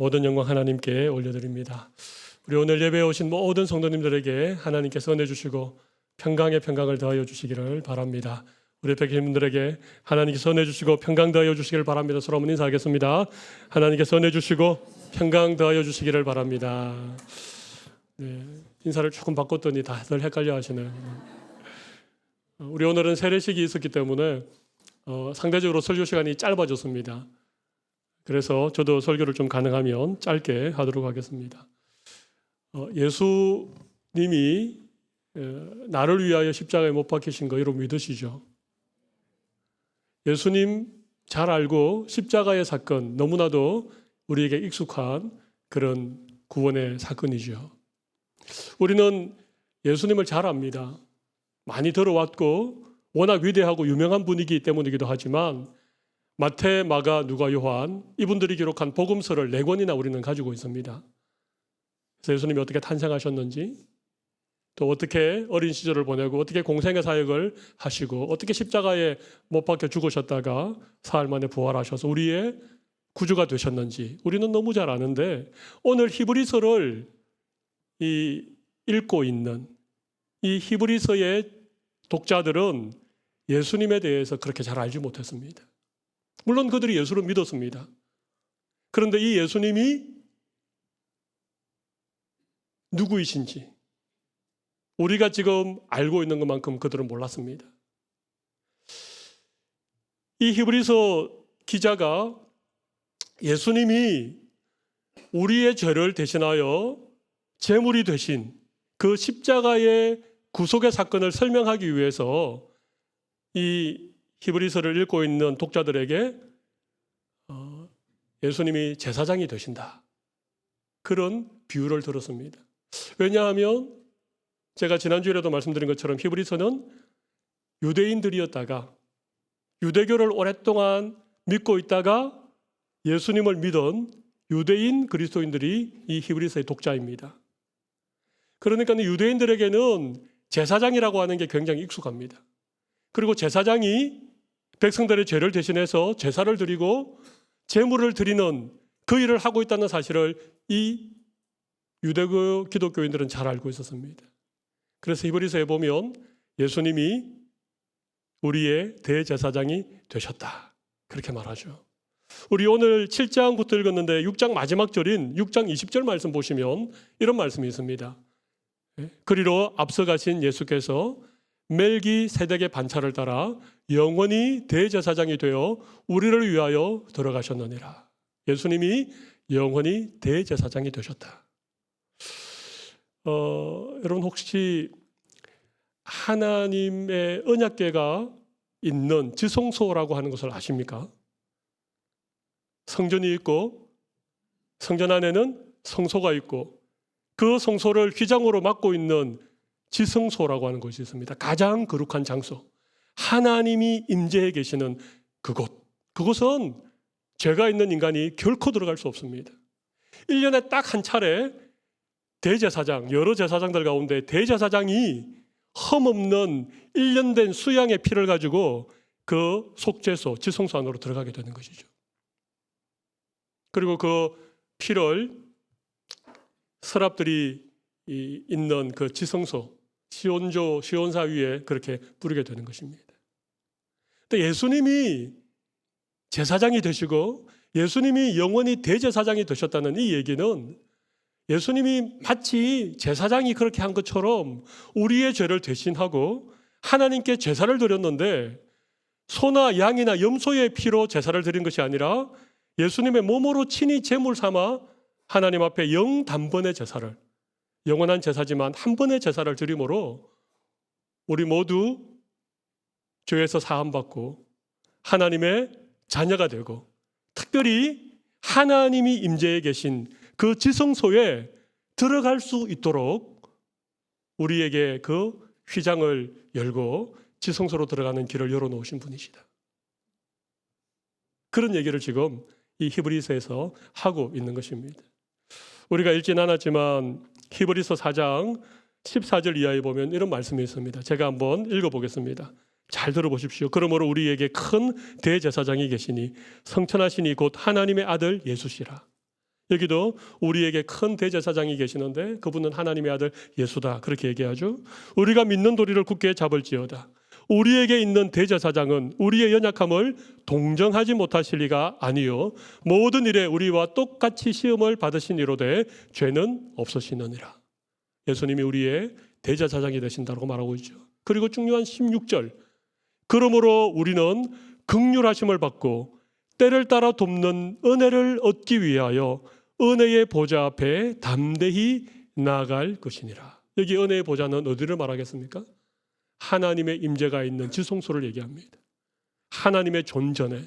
모든 영광 하나님께 올려드립니다. 우리 오늘 예배에 오신 모든 성도님들에게 하나님께서 은혜 주시고 평강에 평강을 더하여 주시기를 바랍니다. 우리 옆에 계신 분들에게 하나님께서 은혜 주시고 평강 더하여 주시기를 바랍니다. 서로 한번 인사하겠습니다. 하나님께서 은혜 주시고 평강 더하여 주시기를 바랍니다. 네, 인사를 조금 바꿨더니 다들 헷갈려 하시네요. 우리 오늘은 세례식이 있었기 때문에 상대적으로 설교 시간이 짧아졌습니다. 그래서 저도 설교를 좀 가능하면 짧게 하도록 하겠습니다. 예수님이 나를 위하여 십자가에 못 박히신 거 여러분 믿으시죠? 예수님 잘 알고 십자가의 사건 너무나도 우리에게 익숙한 그런 구원의 사건이죠. 우리는 예수님을 잘 압니다. 많이 들어왔고 워낙 위대하고 유명한 분이기 때문이기도 하지만 마태, 마가, 누가, 요한 이분들이 기록한 복음서를 4권이나 우리는 가지고 있습니다. 그래서 예수님이 어떻게 탄생하셨는지, 또 어떻게 어린 시절을 보내고 어떻게 공생의 사역을 하시고 어떻게 십자가에 못 박혀 죽으셨다가 사흘 만에 부활하셔서 우리의 구주가 되셨는지 우리는 너무 잘 아는데, 오늘 히브리서를 읽고 있는 이 히브리서의 독자들은 예수님에 대해서 그렇게 잘 알지 못했습니다. 물론 그들이 예수를 믿었습니다. 그런데 이 예수님이 누구이신지 우리가 지금 알고 있는 것만큼 그들은 몰랐습니다. 이 히브리서 기자가 예수님이 우리의 죄를 대신하여 제물이 되신 그 십자가의 구속의 사건을 설명하기 위해서 이 히브리서를 읽고 있는 독자들에게 예수님이 제사장이 되신다, 그런 비유를 들었습니다. 왜냐하면 제가 지난주에도 말씀드린 것처럼 히브리서는 유대인들이었다가 유대교를 오랫동안 믿고 있다가 예수님을 믿은 유대인 그리스도인들이 이 히브리서의 독자입니다. 그러니까 유대인들에게는 제사장이라고 하는 게 굉장히 익숙합니다. 그리고 제사장이 백성들의 죄를 대신해서 제사를 드리고 제물을 드리는 그 일을 하고 있다는 사실을 이 유대교 기독교인들은 잘 알고 있었습니다. 그래서 히브리서에 보면 예수님이 우리의 대제사장이 되셨다, 그렇게 말하죠. 우리 오늘 7장부터 읽었는데 6장 마지막 절인 6장 20절 말씀 보시면 이런 말씀이 있습니다. 그리로 앞서가신 예수께서 멜기세덱의 반차를 따라 영원히 대제사장이 되어 우리를 위하여 들어가셨느니라. 예수님이 영원히 대제사장이 되셨다. 여러분 혹시 하나님의 언약궤가 있는 지성소라고 하는 것을 아십니까? 성전이 있고 성전 안에는 성소가 있고 그 성소를 휘장으로 막고 있는 지성소라고 하는 곳이 있습니다. 가장 거룩한 장소, 하나님이 임재해 계시는 그곳은 죄가 있는 인간이 결코 들어갈 수 없습니다. 1년에 딱 한 차례 대제사장, 여러 제사장들 가운데 대제사장이 흠없는 1년 된 수양의 피를 가지고 그 속죄소, 지성소 안으로 들어가게 되는 것이죠. 그리고 그 피를 서랍들이 있는 그 지성소, 시온사 위에 그렇게 뿌리게 되는 것입니다. 근데 예수님이 제사장이 되시고 예수님이 영원히 대제사장이 되셨다는 이 얘기는 예수님이 마치 제사장이 그렇게 한 것처럼 우리의 죄를 대신하고 하나님께 제사를 드렸는데 소나 양이나 염소의 피로 제사를 드린 것이 아니라 예수님의 몸으로 친히 제물 삼아 하나님 앞에 영단번의 제사를, 영원한 제사지만 한 번의 제사를 드림으로 우리 모두 죄에서 사함받고 하나님의 자녀가 되고 특별히 하나님이 임재해 계신 그 지성소에 들어갈 수 있도록 우리에게 그 휘장을 열고 지성소로 들어가는 길을 열어놓으신 분이시다. 그런 얘기를 지금 이 히브리서에서 하고 있는 것입니다. 우리가 읽진 않았지만 히브리서 4장 14절 이하에 보면 이런 말씀이 있습니다. 제가 한번 읽어보겠습니다. 잘 들어보십시오. 그러므로 우리에게 큰 대제사장이 계시니 성천하시니 곧 하나님의 아들 예수시라. 여기도 우리에게 큰 대제사장이 계시는데 그분은 하나님의 아들 예수다, 그렇게 얘기하죠. 우리가 믿는 도리를 굳게 잡을지어다. 우리에게 있는 대제사장은 우리의 연약함을 동정하지 못하실 리가 아니요 모든 일에 우리와 똑같이 시험을 받으시니로되 죄는 없으시느니라. 예수님이 우리의 대제사장이 되신다고 말하고 있죠. 그리고 중요한 16절, 그러므로 우리는 긍휼하심을 받고 때를 따라 돕는 은혜를 얻기 위하여 은혜의 보좌 앞에 담대히 나아갈 것이니라. 여기 은혜의 보좌는 어디를 말하겠습니까? 하나님의 임재가 있는 지성소를 얘기합니다. 하나님의 존전에,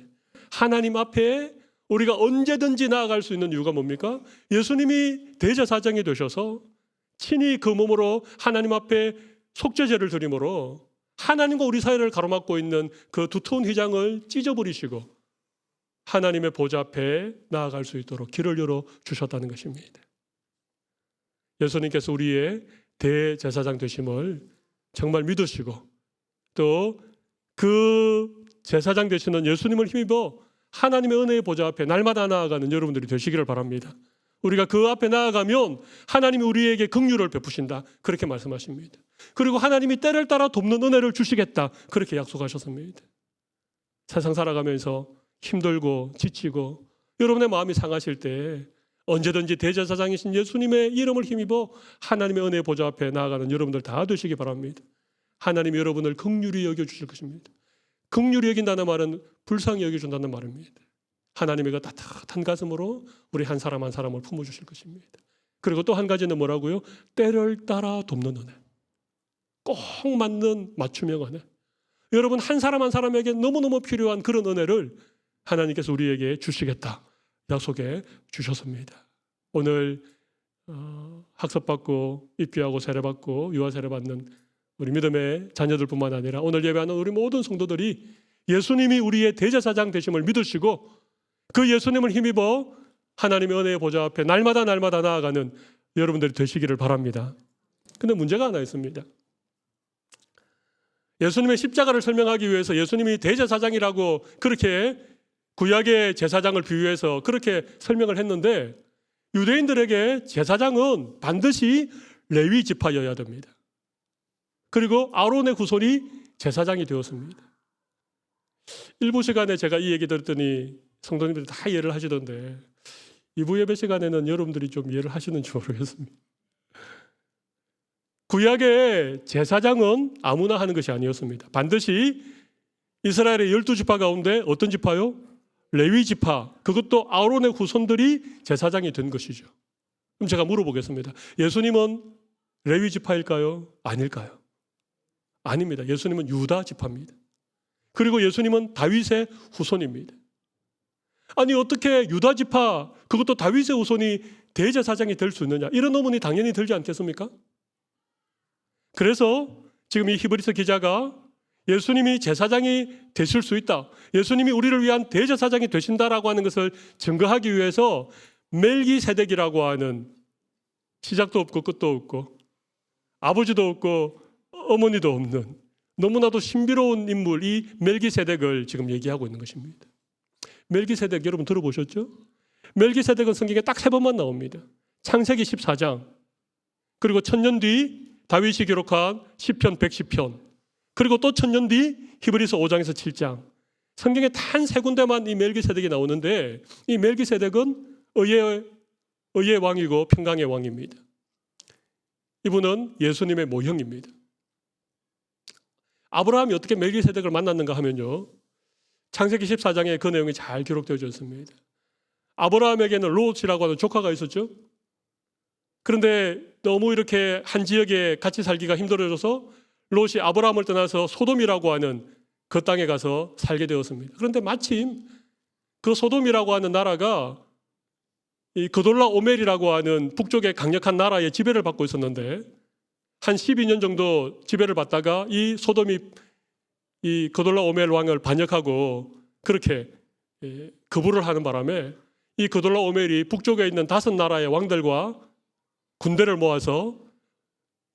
하나님 앞에 우리가 언제든지 나아갈 수 있는 이유가 뭡니까? 예수님이 대제사장이 되셔서 친히 그 몸으로 하나님 앞에 속죄제를 드림으로 하나님과 우리 사이를 가로막고 있는 그 두터운 휘장을 찢어버리시고 하나님의 보좌 앞에 나아갈 수 있도록 길을 열어 주셨다는 것입니다. 예수님께서 우리의 대제사장 되심을 정말 믿으시고 또 그 제사장 되시는 예수님을 힘입어 하나님의 은혜의 보좌 앞에 날마다 나아가는 여러분들이 되시기를 바랍니다. 우리가 그 앞에 나아가면 하나님이 우리에게 긍휼을 베푸신다, 그렇게 말씀하십니다. 그리고 하나님이 때를 따라 돕는 은혜를 주시겠다, 그렇게 약속하셨습니다. 세상 살아가면서 힘들고 지치고 여러분의 마음이 상하실 때 언제든지 대제사장이신 예수님의 이름을 힘입어 하나님의 은혜의 보좌 앞에 나아가는 여러분들 다 되시기 바랍니다. 하나님이 여러분을 긍휼히 여겨주실 것입니다. 긍휼히 여긴다는 말은 불쌍히 여겨준다는 말입니다. 하나님의 그 따뜻한 가슴으로 우리 한 사람 한 사람을 품어주실 것입니다. 그리고 또 한 가지는 뭐라고요? 때를 따라 돕는 은혜. 꼭 맞는 맞춤형 은혜. 여러분 한 사람 한 사람에게 너무너무 필요한 그런 은혜를 하나님께서 우리에게 주시겠다 약속해 주셨습니다. 오늘 학습받고 입교하고 세례받고 유아 세례받는 우리 믿음의 자녀들뿐만 아니라 오늘 예배하는 우리 모든 성도들이 예수님이 우리의 대제사장 되심을 믿으시고 그 예수님을 힘입어 하나님의 은혜의 보좌 앞에 날마다 나아가는 여러분들이 되시기를 바랍니다. 근데 문제가 하나 있습니다. 예수님의 십자가를 설명하기 위해서 예수님이 대제사장이라고 그렇게 구약의 제사장을 비유해서 그렇게 설명을 했는데 유대인들에게 제사장은 반드시 레위 지파여야 됩니다. 그리고 아론의 후손이 제사장이 되었습니다. 일부 시간에 제가 이 얘기 들었더니 성도님들이 다 이해를 하시던데 2부 예배 시간에는 여러분들이 좀 이해를 하시는지 모르겠습니다. 구약의 제사장은 아무나 하는 것이 아니었습니다. 반드시 이스라엘의 12지파 가운데 어떤 지파요? 레위 지파, 그것도 아론의 후손들이 제사장이 된 것이죠. 그럼 제가 물어보겠습니다. 예수님은 레위 지파일까요? 아닐까요? 아닙니다. 예수님은 유다 지파입니다. 그리고 예수님은 다윗의 후손입니다. 아니 어떻게 유다 지파, 그것도 다윗의 후손이 대제사장이 될 수 있느냐, 이런 의문이 당연히 들지 않겠습니까? 그래서 지금 이 히브리서 기자가 예수님이 제사장이 되실 수 있다, 예수님이 우리를 위한 대제사장이 되신다라고 하는 것을 증거하기 위해서 멜기세덱이라고 하는 시작도 없고 끝도 없고 아버지도 없고 어머니도 없는 너무나도 신비로운 인물, 이 멜기세덱을 지금 얘기하고 있는 것입니다. 멜기세덱 여러분 들어보셨죠? 멜기세덱은 성경에 딱 3번만 나옵니다. 창세기 14장, 그리고 1000년 뒤 다윗이 기록한 시편 110편, 그리고 또 1000년 뒤 히브리서 5장에서 7장. 성경에 단 3군데만 이 멜기세덱이 나오는데 이 멜기세덱은 의의 왕이고 평강의 왕입니다. 이분은 예수님의 모형입니다. 아브라함이 어떻게 멜기세덱을 만났는가 하면요, 창세기 14장에 그 내용이 잘 기록되어 있습니다. 아브라함에게는 롯이라고 하는 조카가 있었죠. 그런데 너무 이렇게 한 지역에 같이 살기가 힘들어져서 롯이 아브라함을 떠나서 소돔이라고 하는 그 땅에 가서 살게 되었습니다. 그런데 마침 그 소돔이라고 하는 나라가 이 그돌라 오멜이라고 하는 북쪽의 강력한 나라의 지배를 받고 있었는데 한 12년 정도 지배를 받다가 이 소돔이 이 그돌라 오멜 왕을 반역하고 그렇게 거부를 하는 바람에 이 그돌라 오멜이 북쪽에 있는 5나라의 왕들과 군대를 모아서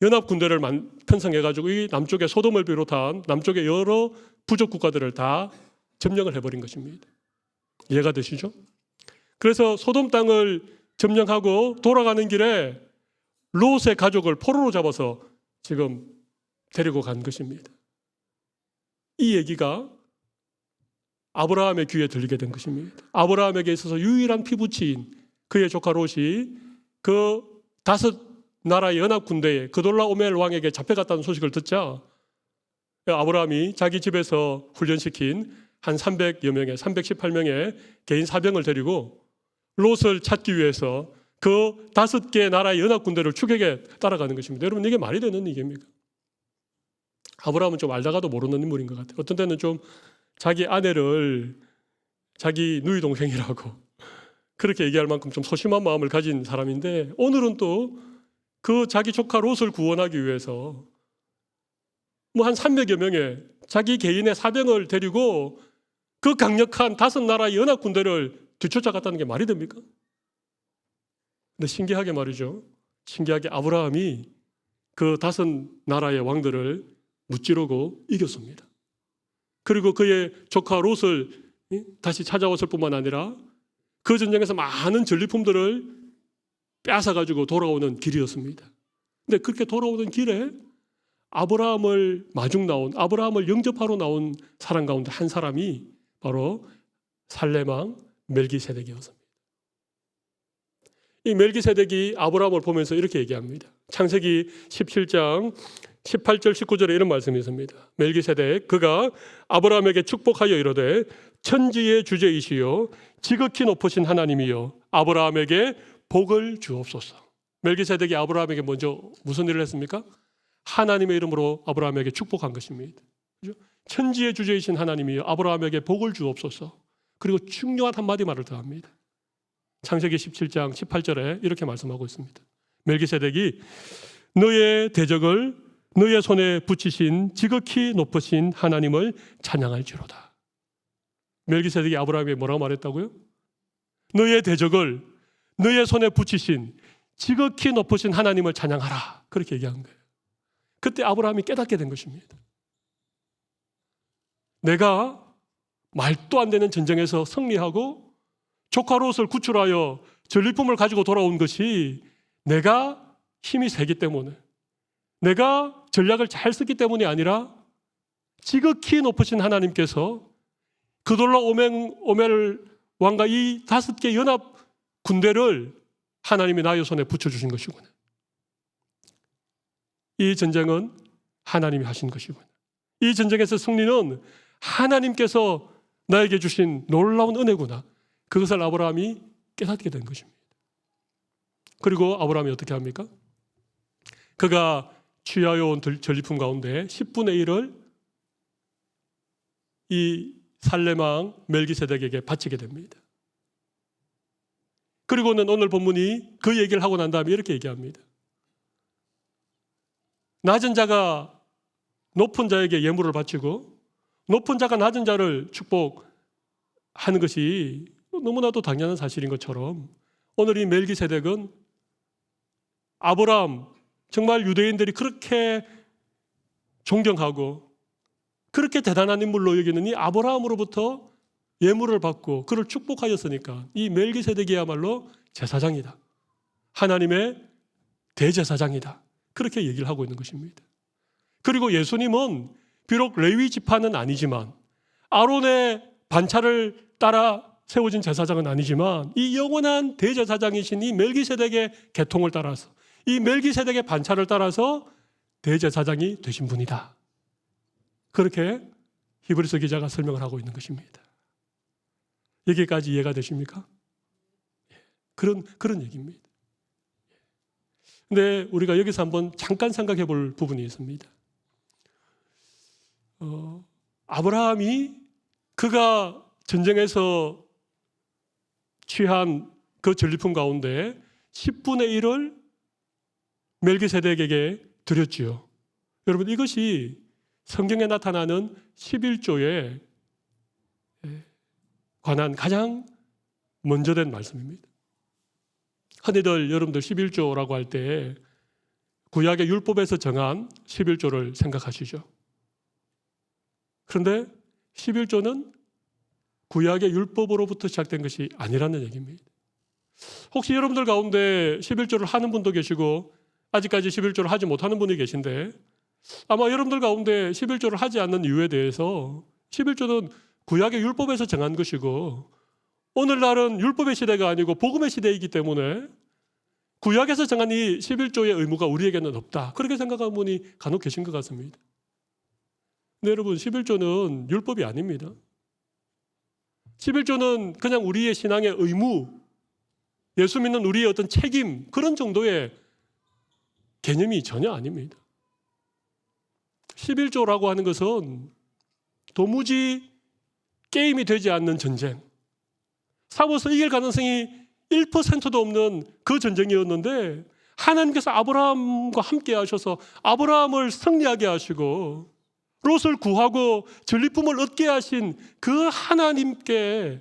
연합 군대를 편성해가지고 이 남쪽의 소돔을 비롯한 남쪽의 여러 부족 국가들을 다 점령을 해버린 것입니다. 이해가 되시죠? 그래서 소돔 땅을 점령하고 돌아가는 길에 롯의 가족을 포로로 잡아서 지금 데리고 간 것입니다. 이 얘기가 아브라함의 귀에 들리게 된 것입니다. 아브라함에게 있어서 유일한 피부치인 그의 조카 롯이 그 5 나라의 연합 군대에 그돌라오멜 왕에게 잡혀갔다는 소식을 듣자 아브라함이 자기 집에서 훈련시킨 한 300여 명의 318명의 개인 사병을 데리고 롯을 찾기 위해서 그 5개 나라의 연합 군대를 추격해 따라가는 것입니다. 여러분, 이게 말이 되는 얘기입니까? 아브라함은 좀 알다가도 모르는 인물인 것 같아요. 어떤 때는 좀 자기 아내를 자기 누이 동생이라고 그렇게 얘기할 만큼 좀 소심한 마음을 가진 사람인데, 오늘은 또 그 자기 조카 롯을 구원하기 위해서 뭐 한 300여 명의 자기 개인의 사병을 데리고 그 강력한 5 나라의 연합 군대를 뒤쫓아갔다는 게 말이 됩니까? 근데 신기하게 말이죠. 신기하게 아브라함이 그 5 나라의 왕들을 무찌르고 이겼습니다. 그리고 그의 조카 롯을 다시 찾아왔을 뿐만 아니라 그 전쟁에서 많은 전리품들을 뺏어가지고 돌아오는 길이었습니다. 근데 그렇게 돌아오는 길에 아브라함을 마중 나온, 아브라함을 영접하러 나온 사람 가운데 한 사람이 바로 살레망 멜기세덱이었습니다. 이 멜기세덱이 아브라함을 보면서 이렇게 얘기합니다. 창세기 17장 18절 19절에 이런 말씀이 있습니다. 멜기세덱 그가 아브라함에게 축복하여 이르되 천지의 주제이시요 지극히 높으신 하나님이여 아브라함에게 복을 주옵소서. 멜기세덱이 아브라함에게 먼저 무슨 일을 했습니까? 하나님의 이름으로 아브라함에게 축복한 것입니다. 그렇죠? 천지의 주제이신 하나님이여 아브라함에게 복을 주옵소서. 그리고 중요한 한마디 말을 더 합니다. 창세기 17장 18절에 이렇게 말씀하고 있습니다. 멜기세덱이 너의 대적을 너의 손에 붙이신 지극히 높으신 하나님을 찬양할지로다. 멜기세덱이 아브라함에게 뭐라고 말했다고요? 너의 대적을 너의 손에 붙이신 지극히 높으신 하나님을 찬양하라. 그렇게 얘기한 거예요. 그때 아브라함이 깨닫게 된 것입니다. 내가 말도 안 되는 전쟁에서 승리하고 조카 롯을 구출하여 전리품을 가지고 돌아온 것이 내가 힘이 세기 때문에, 내가 전략을 잘 쓰기 때문이 아니라 지극히 높으신 하나님께서 그돌라오멜 왕과 이 5개 연합 군대를 하나님이 나의 손에 붙여주신 것이구나. 이 전쟁은 하나님이 하신 것이구나. 이 전쟁에서 승리는 하나님께서 나에게 주신 놀라운 은혜구나. 그것을 아브라함이 깨닫게 된 것입니다. 그리고 아브라함이 어떻게 합니까? 그가 취하여 온 전리품 가운데 10분의 1을 이 살레망 멜기세덱에게 바치게 됩니다. 그리고는 오늘 본문이 그 얘기를 하고 난 다음에 이렇게 얘기합니다. 낮은 자가 높은 자에게 예물을 바치고 높은 자가 낮은 자를 축복하는 것이 너무나도 당연한 사실인 것처럼 오늘 이 멜기세덱은 아브라함, 정말 유대인들이 그렇게 존경하고 그렇게 대단한 인물로 여기는 이 아브라함으로부터 예물을 받고 그를 축복하였으니까 이 멜기세덱이야말로 제사장이다. 하나님의 대제사장이다. 그렇게 얘기를 하고 있는 것입니다. 그리고 예수님은 비록 레위 지파는 아니지만 아론의 반차를 따라 세워진 제사장은 아니지만 이 영원한 대제사장이신 이 멜기세덱의 계통을 따라서 이 멜기세덱의 반차를 따라서 대제사장이 되신 분이다. 그렇게 히브리서 기자가 설명을 하고 있는 것입니다. 여기까지 이해가 되십니까? 그런 얘기입니다. 근데 우리가 여기서 한번 잠깐 생각해 볼 부분이 있습니다. 아브라함이 그가 전쟁에서 취한 그 전리품 가운데 10분의 1을 멜기세덱에게 드렸지요. 여러분, 이것이 성경에 나타나는 11조에 관한 가장 먼저 된 말씀입니다. 흔히들 여러분들 11조라고 할 때 구약의 율법에서 정한 11조를 생각하시죠. 그런데 11조는 구약의 율법으로부터 시작된 것이 아니라는 얘기입니다. 혹시 여러분들 가운데 11조를 하는 분도 계시고 아직까지 11조를 하지 못하는 분이 계신데 아마 여러분들 가운데 11조를 하지 않는 이유에 대해서 11조는 구약의 율법에서 정한 것이고 오늘날은 율법의 시대가 아니고 복음의 시대이기 때문에 구약에서 정한 이 11조의 의무가 우리에게는 없다. 그렇게 생각하는 분이 간혹 계신 것 같습니다. 근데 여러분 11조는 율법이 아닙니다. 11조는 그냥 우리의 신앙의 의무, 예수 믿는 우리의 어떤 책임 그런 정도의 개념이 전혀 아닙니다. 11조라고 하는 것은 도무지 게임이 되지 않는 전쟁, 싸워서 이길 가능성이 1%도 없는 그 전쟁이었는데 하나님께서 아브라함과 함께 하셔서 아브라함을 승리하게 하시고 롯을 구하고 전리품을 얻게 하신 그 하나님께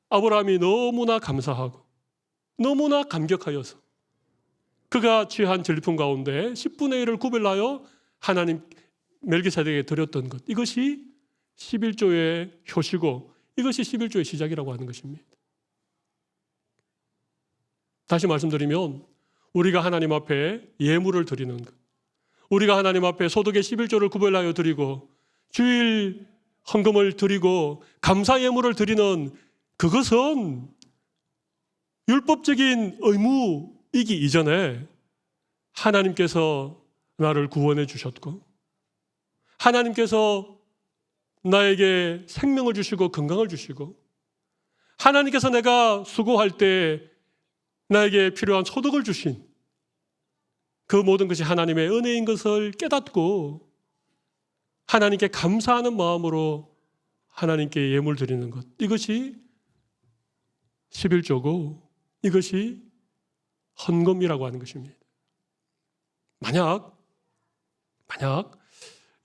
아브라함이 너무나 감사하고 너무나 감격하여서 그가 취한 전리품 가운데 10분의 1을 구별하여 하나님 멜기세덱에게 드렸던 것, 이것이 11조의 효시고 이것이 11조의 시작이라고 하는 것입니다. 다시 말씀드리면 우리가 하나님 앞에 예물을 드리는 것, 우리가 하나님 앞에 소득의 11조를 구별하여 드리고 주일 헌금을 드리고 감사 예물을 드리는 그것은 율법적인 의무이기 이전에 하나님께서 나를 구원해 주셨고 하나님께서 나에게 생명을 주시고 건강을 주시고 하나님께서 내가 수고할 때 나에게 필요한 소득을 주신 그 모든 것이 하나님의 은혜인 것을 깨닫고 하나님께 감사하는 마음으로 하나님께 예물 드리는 것, 이것이 11조고 이것이 헌금이라고 하는 것입니다. 만약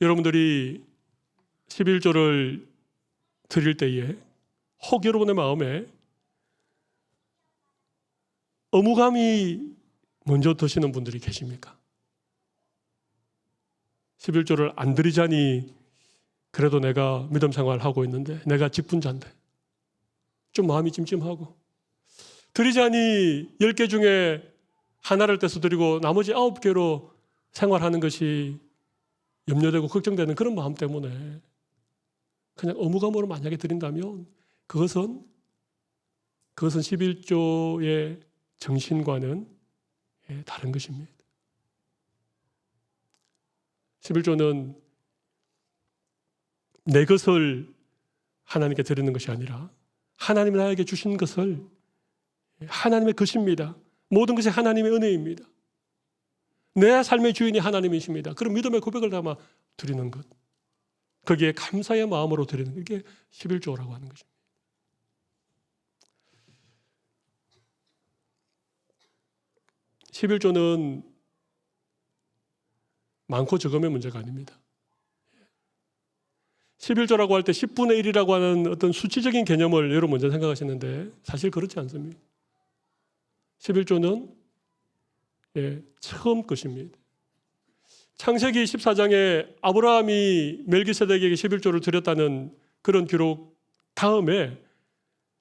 여러분들이 11조를 드릴 때에 혹 여러분의 마음에 의무감이 먼저 드시는 분들이 계십니까? 11조를 안 드리자니 그래도 내가 믿음 생활하고 있는데 내가 직분자인데 좀 마음이 찜찜하고 드리자니 10개 중에 하나를 떼서 드리고 나머지 9개로 생활하는 것이 염려되고 걱정되는 그런 마음 때문에 그냥 의무감으로 만약에 드린다면 그것은 11조의 정신과는 다른 것입니다. 11조는 내 것을 하나님께 드리는 것이 아니라 하나님이 나에게 주신 것을 하나님의 것입니다. 모든 것이 하나님의 은혜입니다. 내 삶의 주인이 하나님이십니다. 그런 믿음의 고백을 담아 드리는 것, 거기에 감사의 마음으로 드리는 것, 이게 11조라고 하는 것입니다. (11조는) 많고 적음의 문제가 아닙니다. 11조라고 할 때 10분의 1이라고 하는 어떤 수치적인 개념을 여러분 먼저 생각하시는데 사실 그렇지 않습니다. 11조는 처음 것입니다. 창세기 14장에 아브라함이 멜기세덱에게 11조를 드렸다는 그런 기록 다음에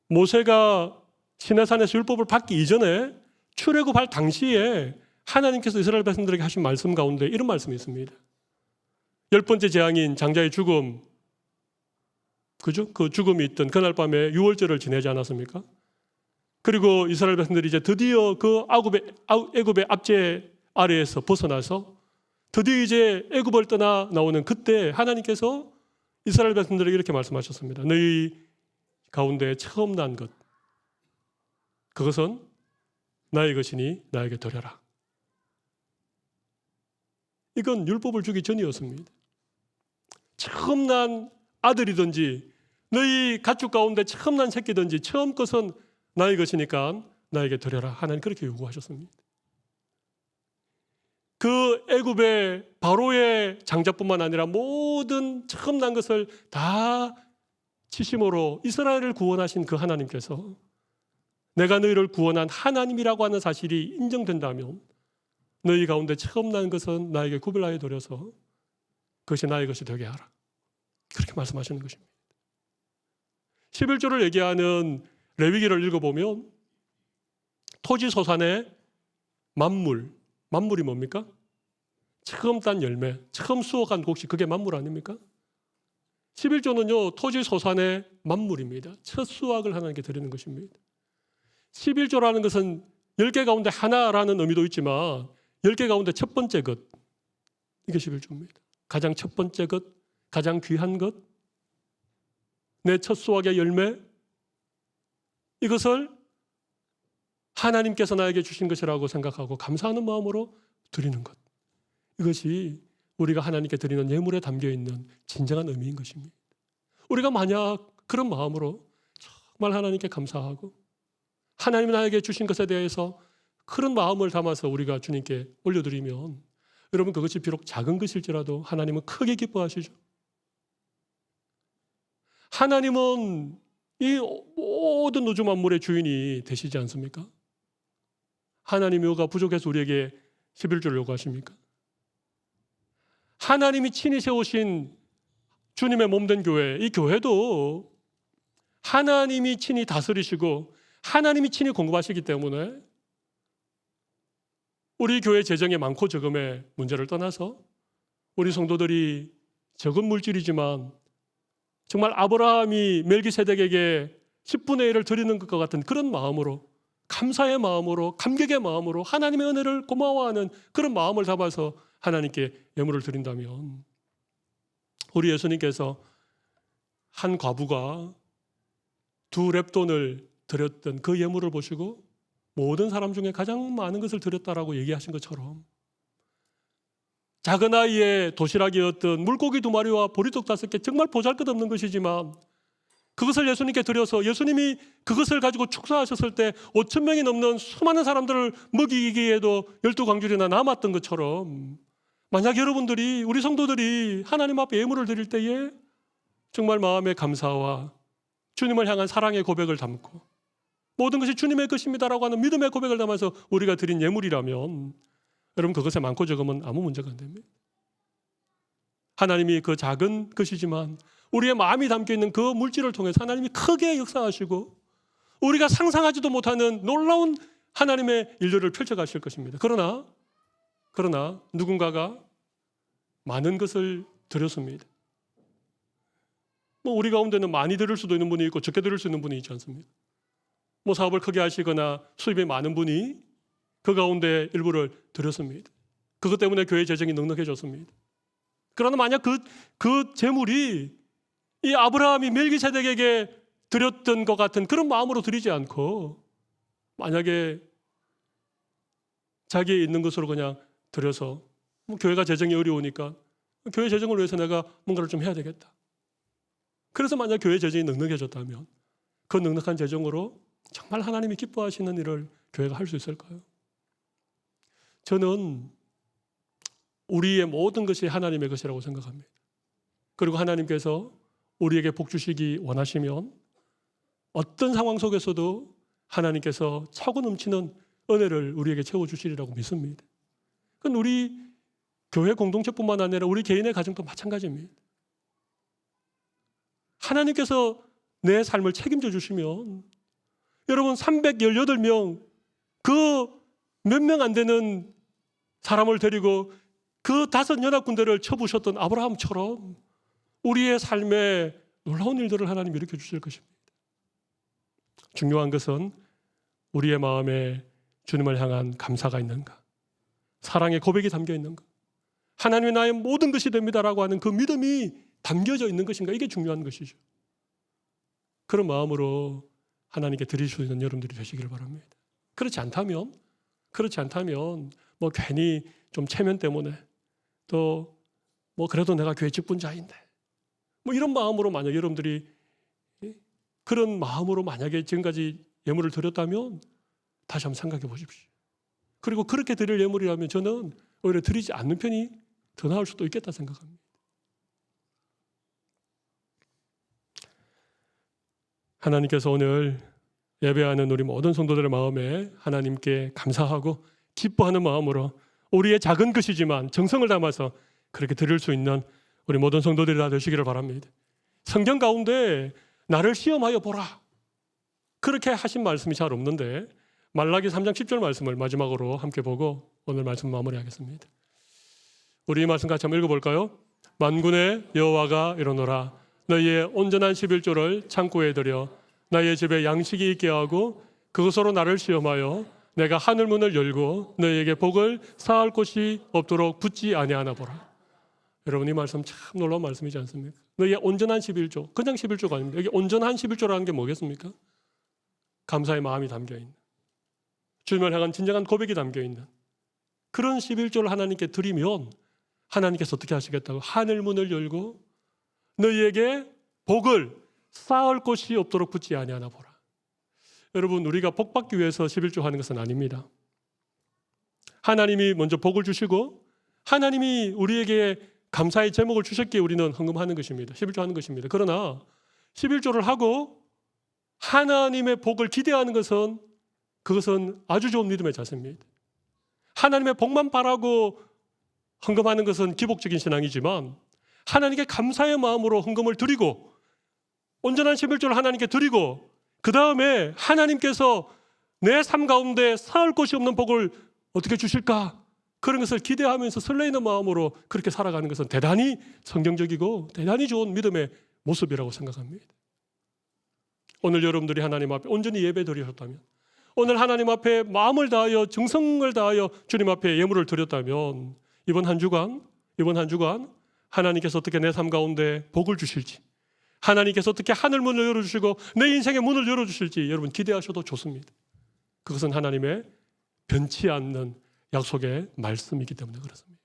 모세가 시내산에서 율법을 받기 이전에 출애굽할 당시에 하나님께서 이스라엘 백성들에게 하신 말씀 가운데 이런 말씀이 있습니다. 10번째 재앙인 장자의 죽음, 그죠? 그 죽음이 있던 그날 밤에 유월절을 지내지 않았습니까? 그리고 이스라엘 백성들이 이제 드디어 그 애굽의 압제 아래에서 벗어나서 드디어 이제 애굽을 떠나 나오는 그때 하나님께서 이스라엘 백성들에게 이렇게 말씀하셨습니다. 너희 가운데 처음 난 것, 그것은 나의 것이니 나에게 드려라. 이건 율법을 주기 전이었습니다. 처음 난 아들이든지 너희 가축 가운데 처음 난 새끼든지 처음 것은 나의 것이니까 나에게 드려라. 하나님 그렇게 요구하셨습니다. 그 애굽의 바로의 장자뿐만 아니라 모든 처음 난 것을 다 치심으로 이스라엘을 구원하신 그 하나님께서 내가 너희를 구원한 하나님이라고 하는 사실이 인정된다면 너희 가운데 처음 난 것은 나에게 구별하여 드려서 그것이 나의 것이 되게 하라. 그렇게 말씀하시는 것입니다. 11조를 얘기하는 레위기를 읽어보면 토지소산의 만물이 뭡니까? 처음 딴 열매, 처음 수확한 곡식, 그게 만물 아닙니까? 11조는요, 토지소산의 만물입니다. 첫 수확을 하나님께 드리는 것입니다. 11조라는 것은 10개 가운데 하나라는 의미도 있지만 10개 가운데 첫 번째 것, 이게 11조입니다. 가장 첫 번째 것, 가장 귀한 것, 내 첫 수확의 열매, 이것을 하나님께서 나에게 주신 것이라고 생각하고 감사하는 마음으로 드리는 것. 이것이 우리가 하나님께 드리는 예물에 담겨있는 진정한 의미인 것입니다. 우리가 만약 그런 마음으로 정말 하나님께 감사하고 하나님이 나에게 주신 것에 대해서 그런 마음을 담아서 우리가 주님께 올려드리면 여러분, 그것이 비록 작은 것일지라도 하나님은 크게 기뻐하시죠. 하나님은 이 모든 우주 만물의 주인이 되시지 않습니까? 하나님이 뭐가 부족해서 우리에게 11조를 요구하십니까? 하나님이 친히 세우신 주님의 몸된 교회, 이 교회도 하나님이 친히 다스리시고 하나님이 친히 공급하시기 때문에 우리 교회 재정의 많고 적음의 문제를 떠나서 우리 성도들이 적은 물질이지만 정말 아브라함이 멜기세덱에게 10분의 1을 드리는 것과 같은 그런 마음으로, 감사의 마음으로, 감격의 마음으로 하나님의 은혜를 고마워하는 그런 마음을 담아서 하나님께 예물을 드린다면, 우리 예수님께서 한 과부가 2렙돈을 드렸던 그 예물을 보시고 모든 사람 중에 가장 많은 것을 드렸다라고 얘기하신 것처럼, 작은 아이의 도시락이었던 물고기 2마리와 보리떡 5개, 정말 보잘것없는 것이지만 그것을 예수님께 드려서 예수님이 그것을 가지고 축사하셨을 때 5,000명이 넘는 수많은 사람들을 먹이기에도 12광줄이나 남았던 것처럼, 만약 여러분들이, 우리 성도들이 하나님 앞에 예물을 드릴 때에 정말 마음의 감사와 주님을 향한 사랑의 고백을 담고 모든 것이 주님의 것입니다라고 하는 믿음의 고백을 담아서 우리가 드린 예물이라면 여러분, 그것에 많고 적으면 아무 문제가 안 됩니다. 하나님이 그 작은 것이지만 우리의 마음이 담겨있는 그 물질을 통해서 하나님이 크게 역사하시고 우리가 상상하지도 못하는 놀라운 하나님의 일들을 펼쳐가실 것입니다. 그러나 누군가가 많은 것을 드렸습니다. 우리 가운데는 많이 드릴 수도 있는 분이 있고 적게 드릴 수 있는 분이 있지 않습니까? 사업을 크게 하시거나 수입이 많은 분이 그 가운데 일부를 드렸습니다. 그것 때문에 교회 재정이 넉넉해졌습니다. 그러나 만약 그 재물이 이 아브라함이 멜기세덱에게 드렸던 것 같은 그런 마음으로 드리지 않고 만약에 자기의 있는 것으로 그냥 드려서 교회가 재정이 어려우니까 교회 재정을 위해서 내가 뭔가를 좀 해야 되겠다. 그래서 만약 교회 재정이 넉넉해졌다면 그 넉넉한 재정으로 정말 하나님이 기뻐하시는 일을 교회가 할 수 있을까요? 저는 우리의 모든 것이 하나님의 것이라고 생각합니다. 그리고 하나님께서 우리에게 복 주시기 원하시면 어떤 상황 속에서도 하나님께서 차고 넘치는 은혜를 우리에게 채워주시리라고 믿습니다. 그건 우리 교회 공동체뿐만 아니라 우리 개인의 가정도 마찬가지입니다. 하나님께서 내 삶을 책임져 주시면 여러분, 318명 그 몇 명 안 되는 사람을 데리고 그 5 연합군대를 쳐부셨던 아브라함처럼 우리의 삶에 놀라운 일들을 하나님 일으켜 주실 것입니다. 중요한 것은 우리의 마음에 주님을 향한 감사가 있는가, 사랑의 고백이 담겨 있는가, 하나님이 나의 모든 것이 됩니다라고 하는 그 믿음이 담겨져 있는 것인가, 이게 중요한 것이죠. 그런 마음으로 하나님께 드릴 수 있는 여러분들이 되시기를 바랍니다. 그렇지 않다면 괜히 좀 체면 때문에 또 그래도 내가 교회 직분자인데 이런 마음으로 만약 여러분들이 그런 마음으로 만약에 지금까지 예물을 드렸다면 다시 한번 생각해 보십시오. 그리고 그렇게 드릴 예물이라면 저는 오히려 드리지 않는 편이 더 나을 수도 있겠다 생각합니다. 하나님께서 오늘 예배하는 우리 모든 성도들의 마음에 하나님께 감사하고 기뻐하는 마음으로 우리의 작은 것이지만 정성을 담아서 그렇게 드릴 수 있는 우리 모든 성도들이 다 되시기를 바랍니다. 성경 가운데 나를 시험하여 보라, 그렇게 하신 말씀이 잘 없는데 말라기 3장 10절 말씀을 마지막으로 함께 보고 오늘 말씀 마무리하겠습니다. 우리 이 말씀 같이 한번 읽어볼까요? 만군의 여호와가 이르노라 너희의 온전한 11조를 창고에 들여 나의 집에 양식이 있게 하고 그것으로 나를 시험하여 내가 하늘 문을 열고 너희에게 복을 쌓을 곳이 없도록 붙지 아니하나 보라. 여러분 이 말씀 참 놀라운 말씀이지 않습니까? 너희의 온전한 11조, 그냥 11조가 아닙니다. 여기 온전한 11조라는 게 뭐겠습니까? 감사의 마음이 담겨있는, 주님을 향한 진정한 고백이 담겨있는 그런 11조를 하나님께 드리면 하나님께서 어떻게 하시겠다고? 하늘 문을 열고 너희에게 복을 쌓을 곳이 없도록 붙지 아니하나 보라. 여러분 우리가 복 받기 위해서 11조 하는 것은 아닙니다. 하나님이 먼저 복을 주시고 하나님이 우리에게 감사의 제목을 주셨기에 우리는 헌금하는 것입니다. 11조 하는 것입니다. 그러나 11조를 하고 하나님의 복을 기대하는 것은 그것은 아주 좋은 믿음의 자세입니다. 하나님의 복만 바라고 헌금하는 것은 기복적인 신앙이지만 하나님께 감사의 마음으로 헌금을 드리고 온전한 11조를 하나님께 드리고 그 다음에 하나님께서 내 삶 가운데 쌓을 곳이 없는 복을 어떻게 주실까? 그런 것을 기대하면서 설레이는 마음으로 그렇게 살아가는 것은 대단히 성경적이고 대단히 좋은 믿음의 모습이라고 생각합니다. 오늘 여러분들이 하나님 앞에 온전히 예배 드리셨다면, 오늘 하나님 앞에 마음을 다하여 정성을 다하여 주님 앞에 예물을 드렸다면 이번 한 주간 하나님께서 어떻게 내 삶 가운데 복을 주실지, 하나님께서 어떻게 하늘 문을 열어주시고 내 인생의 문을 열어주실지 여러분 기대하셔도 좋습니다. 그것은 하나님의 변치 않는 약속의 말씀이기 때문에 그렇습니다.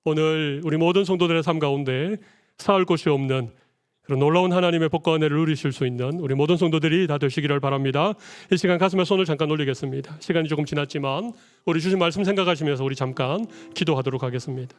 오늘 우리 모든 성도들의 삶 가운데 쌓을 곳이 없는 그런 놀라운 하나님의 복과 은혜를 누리실 수 있는 우리 모든 성도들이 다 되시기를 바랍니다. 이 시간 가슴에 손을 잠깐 올리겠습니다. 시간이 조금 지났지만 우리 주신 말씀 생각하시면서 우리 잠깐 기도하도록 하겠습니다.